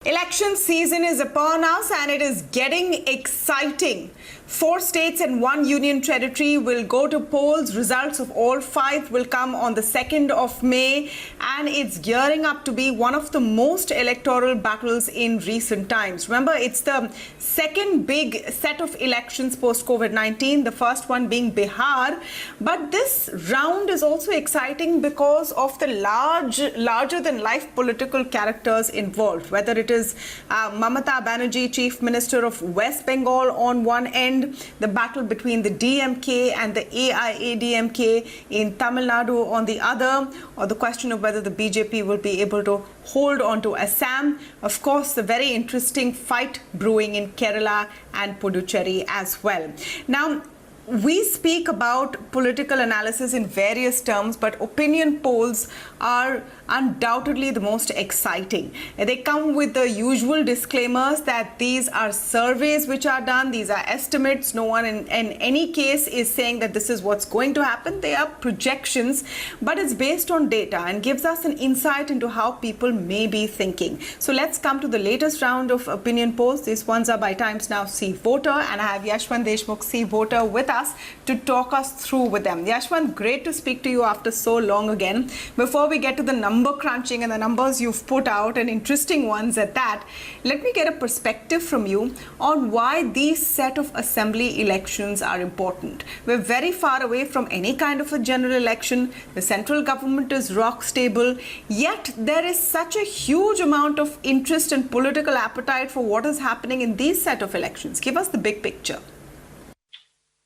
Election season is upon us and it is getting exciting. 4 states and 1 union territory will go to polls. Results of all 5 will come on the 2nd of May, and it's gearing up to be one of the most electoral battles in recent times. Remember, it's the second big set of elections post-COVID-19, the first one being Bihar. But this round is also exciting because of the larger-than-life political characters involved, whether it is Mamata Banerjee, Chief Minister of West Bengal on one end, the battle between the DMK and the AIADMK in Tamil Nadu on the other, or the question of whether the BJP will be able to hold on to Assam. Of course, the very interesting fight brewing in Kerala and Puducherry as well. Now, we speak about political analysis in various terms, but opinion polls are undoubtedly the most exciting. They come with the usual disclaimers that these are surveys which are done, these are estimates. No one in any case is saying that this is what's going to happen. They are projections, but it's based on data and gives us an insight into how people may be thinking. So let's come to the latest round of opinion polls. These ones are by Times Now CVoter, and I have Yashwant Deshmukh CVoter with us to talk us through with them. Yashwant, great to speak to you after so long again. Before we get to the number crunching and the numbers you've put out, and interesting ones at that, let me get a perspective from you on why these set of assembly elections are important. We're very far away from any kind of a general election. The central government is rock stable, yet there is such a huge amount of interest and political appetite for what is happening in these set of elections. Give us the big picture.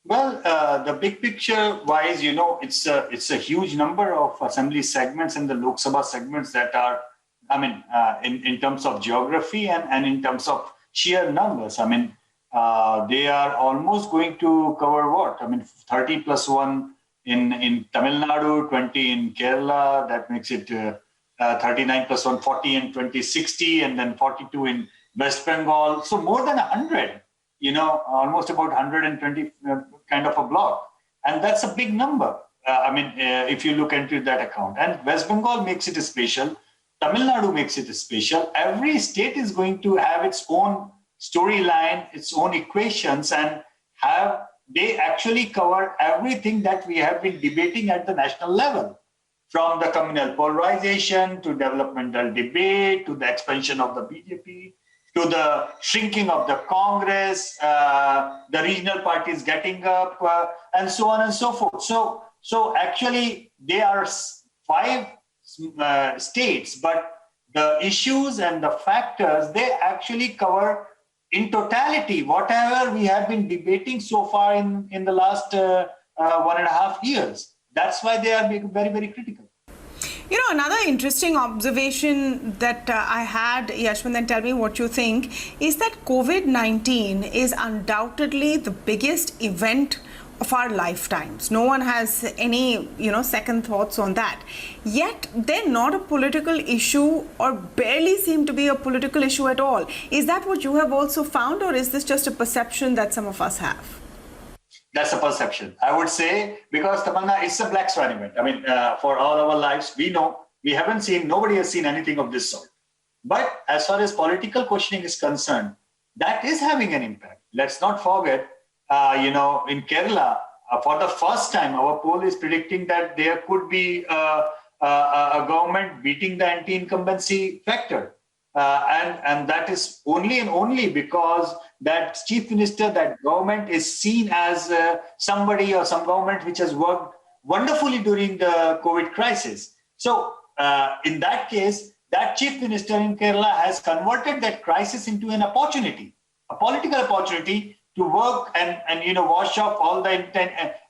Well, the big picture wise, it's a huge number of assembly segments and the Lok Sabha segments that are, in terms of geography and in terms of sheer numbers. They are almost going to cover what? 30 plus 1 in Tamil Nadu, 20 in Kerala. That makes it 39 plus 1, 40 in 2060, and then 42 in West Bengal. So more than 100. Almost about 120 kind of a block. And that's a big number, if you look into that account. And West Bengal makes it special. Tamil Nadu makes it special. Every state is going to have its own storyline, its own equations, and they actually cover everything that we have been debating at the national level, from the communal polarization to developmental debate to the expansion of the BJP, to the shrinking of the Congress, the regional parties getting up, and so on and so forth. So actually, there are 5 states, but the issues and the factors, they actually cover in totality whatever we have been debating so far in the last 1.5 years. That's why they are very, very critical. Another interesting observation that I had, Yashwant, and tell me what you think, is that COVID-19 is undoubtedly the biggest event of our lifetimes. No one has any, second thoughts on that. Yet, they're not a political issue, or barely seem to be a political issue at all. Is that what you have also found, or is this just a perception that some of us have? That's a perception, I would say, because Tamanna, it's a black swan event. For all our lives, nobody has seen anything of this sort. But as far as political questioning is concerned, that is having an impact. Let's not forget, in Kerala, for the first time, our poll is predicting that there could be a government beating the anti-incumbency factor. And that is only and only because that chief minister, that government is seen as somebody or some government which has worked wonderfully during the COVID crisis. So in that case, that chief minister in Kerala has converted that crisis into an opportunity, a political opportunity to work and wash off all the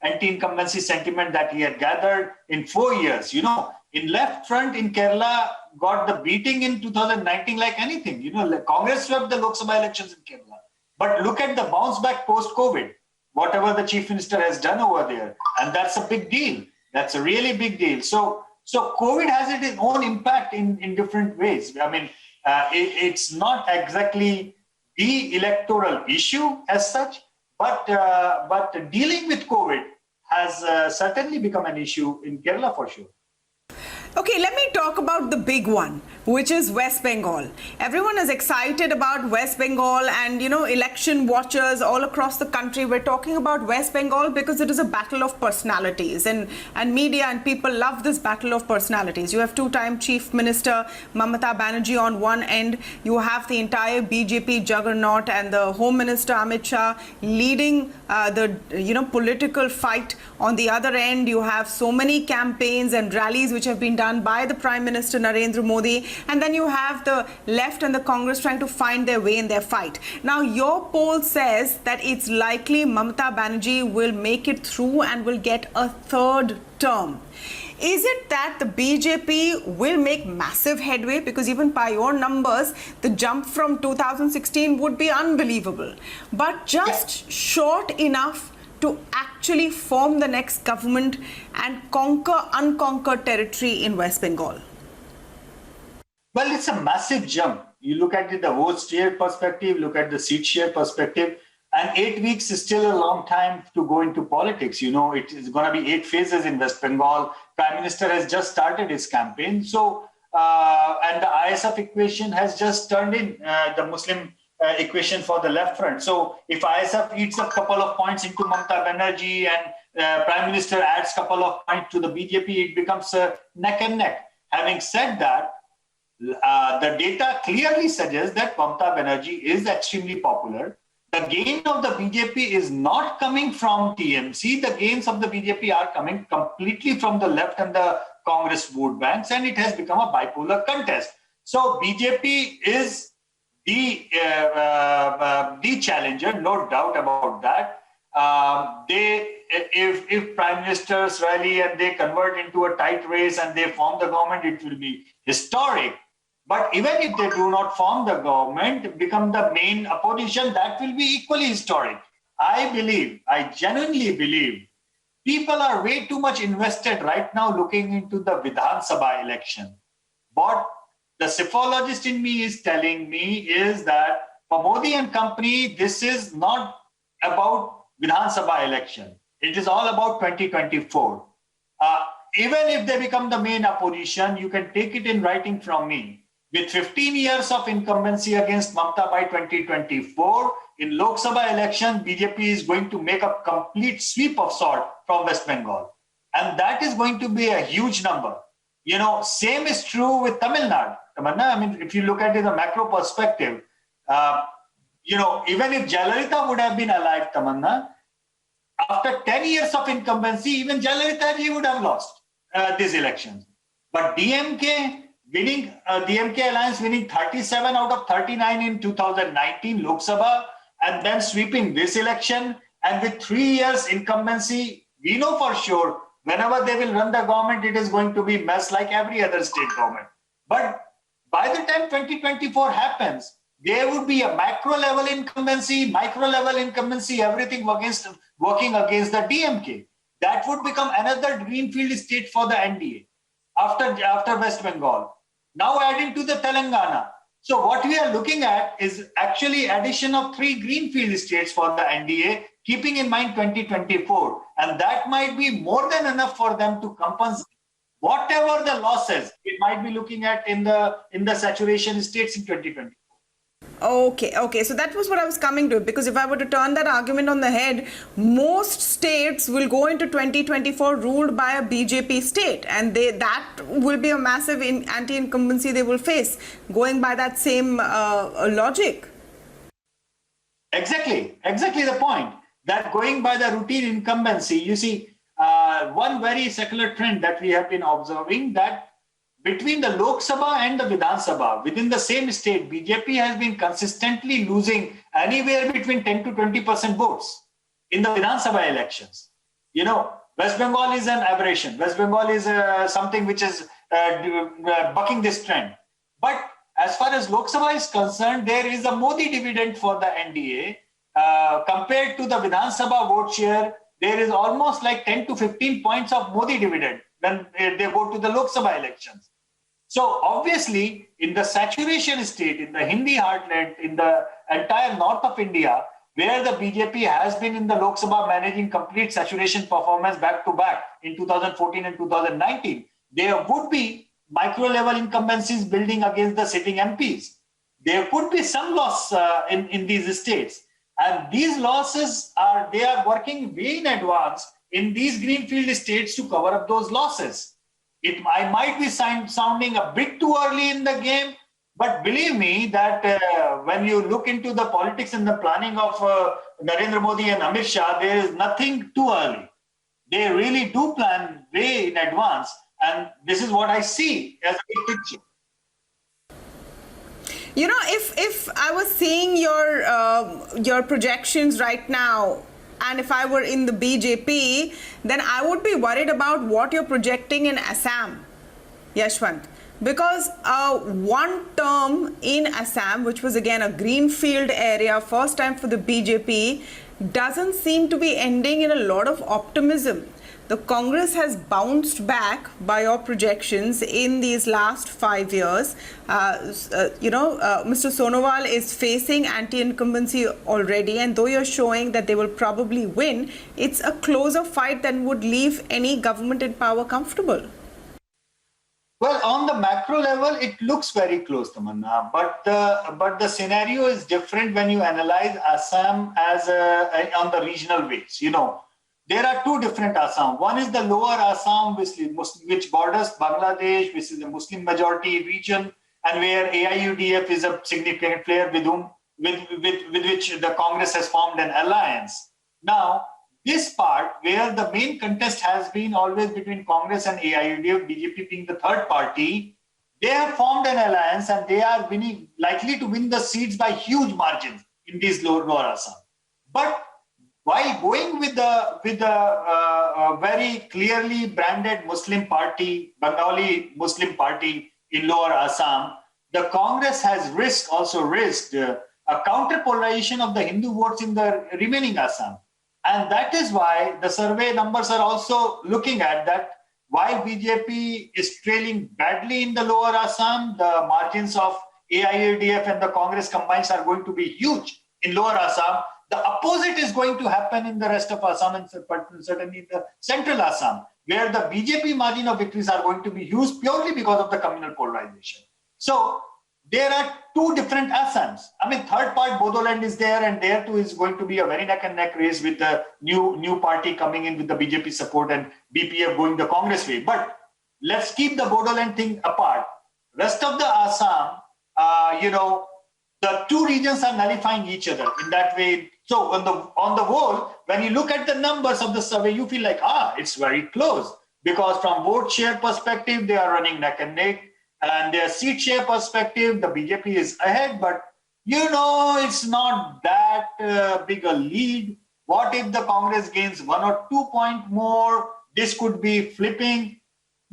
anti-incumbency sentiment that he had gathered in 4 years. In left front in Kerala got the beating in 2019 like anything. Congress swept the Lok Sabha elections in Kerala. But look at the bounce back post-COVID, whatever the chief minister has done over there. And that's a big deal. That's a really big deal. So COVID has its own impact in different ways. It's not exactly the electoral issue as such, but dealing with COVID has certainly become an issue in Kerala for sure. Okay, let me talk about the big one. which is West Bengal. Everyone is excited about West Bengal, and election watchers all across the country were talking about West Bengal because it is a battle of personalities, and media and people love this battle of personalities. You have two-time Chief Minister Mamata Banerjee on one end, you have the entire BJP juggernaut and the Home Minister Amit Shah leading the political fight. On the other end, you have so many campaigns and rallies which have been done by the Prime Minister Narendra Modi, and then you have the left and the Congress trying to find their way in their fight. Now, your poll says that it's likely Mamata Banerjee will make it through and will get a third term. Is it that the BJP will make massive headway? Because even by your numbers, the jump from 2016 would be unbelievable. But just short enough to actually form the next government and conquer unconquered territory in West Bengal? Well, it's a massive jump. You look at it, the vote share perspective, look at the seat share perspective, and 8 weeks is still a long time to go into politics. It is going to be 8 phases in West Bengal. Prime Minister has just started his campaign. So, and the ISF equation has just turned in the Muslim equation for the left front. So if ISF eats a couple of points into Mamata Banerjee and Prime Minister adds a couple of points to the BJP, it becomes neck and neck. Having said that, the data clearly suggests that Mamata Banerjee is extremely popular. The gain of the BJP is not coming from TMC. The gains of the BJP are coming completely from the left and the Congress vote banks, and it has become a bipolar contest. So BJP is the challenger, no doubt about that. If prime ministers rally and they convert into a tight race and they form the government, it will be historic. But even if they do not form the government, become the main opposition, that will be equally historic. I genuinely believe, people are way too much invested right now looking into the Vidhan Sabha election. What the psephologist in me is telling me is that for Modi and company, this is not about Vidhan Sabha election. It is all about 2024. Even if they become the main opposition, you can take it in writing from me. With 15 years of incumbency against Mamata by 2024, in Lok Sabha election, BJP is going to make a complete sweep of sort from West Bengal. And that is going to be a huge number. Same is true with Tamil Nadu. Tamanna, if you look at it in a macro perspective, even if Jayalalitha would have been alive, Tamanna, after 10 years of incumbency, even Jayalalitha would have lost these elections. But DMK alliance winning 37 out of 39 in 2019 Lok Sabha, and then sweeping this election, and with 3 years incumbency, we know for sure whenever they will run the government, it is going to be mess like every other state government. But by the time 2024 happens, there would be a macro level incumbency, micro level incumbency, everything working against the DMK. That would become another greenfield state for the NDA after West Bengal. Now adding to the Telangana. So what we are looking at is actually addition of 3 greenfield states for the NDA, keeping in mind 2024. And that might be more than enough for them to compensate whatever the losses we might be looking at in the saturation states in 2024. Okay. So that was what I was coming to, because if I were to turn that argument on the head, most states will go into 2024 ruled by a BJP state, and that will be a massive anti-incumbency they will face, going by that same logic. Exactly the point. That going by the routine incumbency, you see, one very secular trend that we have been observing, that between the Lok Sabha and the Vidhan Sabha, within the same state, BJP has been consistently losing anywhere between 10 to 20% votes in the Vidhan Sabha elections. West Bengal is an aberration. West Bengal is something which is bucking this trend. But as far as Lok Sabha is concerned, there is a Modi dividend for the NDA. Compared to the Vidhan Sabha vote share, there is almost like 10 to 15 points of Modi dividend when they go to the Lok Sabha elections. So obviously, in the saturation state, in the Hindi heartland, in the entire north of India, where the BJP has been in the Lok Sabha managing complete saturation performance back to back in 2014 and 2019, there would be micro level incumbencies building against the sitting MPs. There could be some loss in these states. And these losses they are working way in advance in these greenfield states to cover up those losses. I might be sounding a bit too early in the game, but believe me that when you look into the politics and the planning of Narendra Modi and Amit Shah, there is nothing too early. They really do plan way in advance. And this is what I see as a big picture. You know, if I was seeing your projections right now, and if I were in the BJP, then I would be worried about what you're projecting in Assam, Yashwant. Because one term in Assam, which was again a greenfield area, first time for the BJP, doesn't seem to be ending in a lot of optimism. The Congress has bounced back by your projections in these last 5 years. Mr. Sonowal is facing anti-incumbency already, and though you're showing that they will probably win, it's a closer fight than would leave any government in power comfortable. Well, on the macro level, it looks very close, Tamanna. But the scenario is different when you analyze Assam as on the regional weights. You know, there are two different Assam. One is the lower Assam, which borders Bangladesh, which is a Muslim majority region, and where AIUDF is a significant player with which the Congress has formed an alliance. Now, this part where the main contest has been always between Congress and AIUDF, BJP being the third party, they have formed an alliance and they are likely to win the seats by huge margins in these lower Assam. But while going with the very clearly branded Muslim party, Bengali Muslim party in lower Assam, the Congress has also risked a counter-polarization of the Hindu votes in the remaining Assam. And that is why the survey numbers are also looking at that. While BJP is trailing badly in the lower Assam, the margins of AIUDF and the Congress combined are going to be huge in lower Assam. The opposite is going to happen in the rest of Assam and certainly in the central Assam, where the BJP margin of victories are going to be huge purely because of the communal polarization. So there are two different Assams. I mean, third part, Bodoland is there, and there too is going to be a very neck and neck race with the new party coming in with the BJP support and BPF going the Congress way. But let's keep the Bodoland thing apart. Rest of the Assam, the two regions are nullifying each other in that way. So on the whole, when you look at the numbers of the survey, you feel like, it's very close. Because from vote share perspective, they are running neck and neck. And their seat share perspective, the BJP is ahead, but it's not that big a lead. What if the Congress gains 1 or 2 points more? This could be flipping.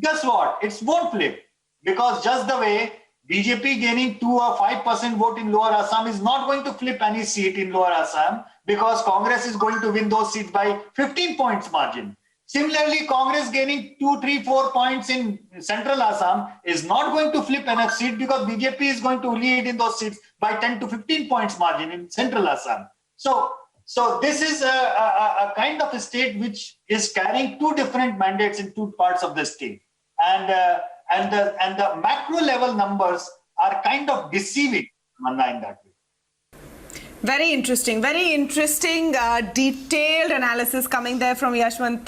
Guess what? It won't flip, because just the way BJP gaining 2 or 5% vote in lower Assam is not going to flip any seat in lower Assam, because Congress is going to win those seats by 15 points margin. Similarly, Congress gaining 2, 3, 4 points in central Assam is not going to flip enough seat, because BJP is going to lead in those seats by 10 to 15 points margin in central Assam. So this is a kind of a state which is carrying two different mandates in two parts of the state. And the macro level numbers are kind of deceiving, Manna, in that way. Very interesting, detailed analysis coming there from Yashwant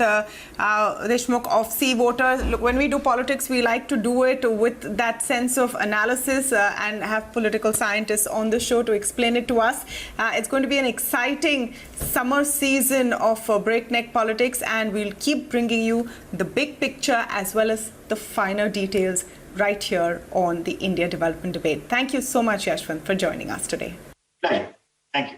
Deshmukh of CVoter. Look, when we do politics, we like to do it with that sense of analysis and have political scientists on the show to explain it to us. It's going to be an exciting summer season of breakneck politics, and we'll keep bringing you the big picture as well as the finer details right here on the India Development Debate. Thank you so much, Yashwant, for joining us today. Pleasure. Thank you.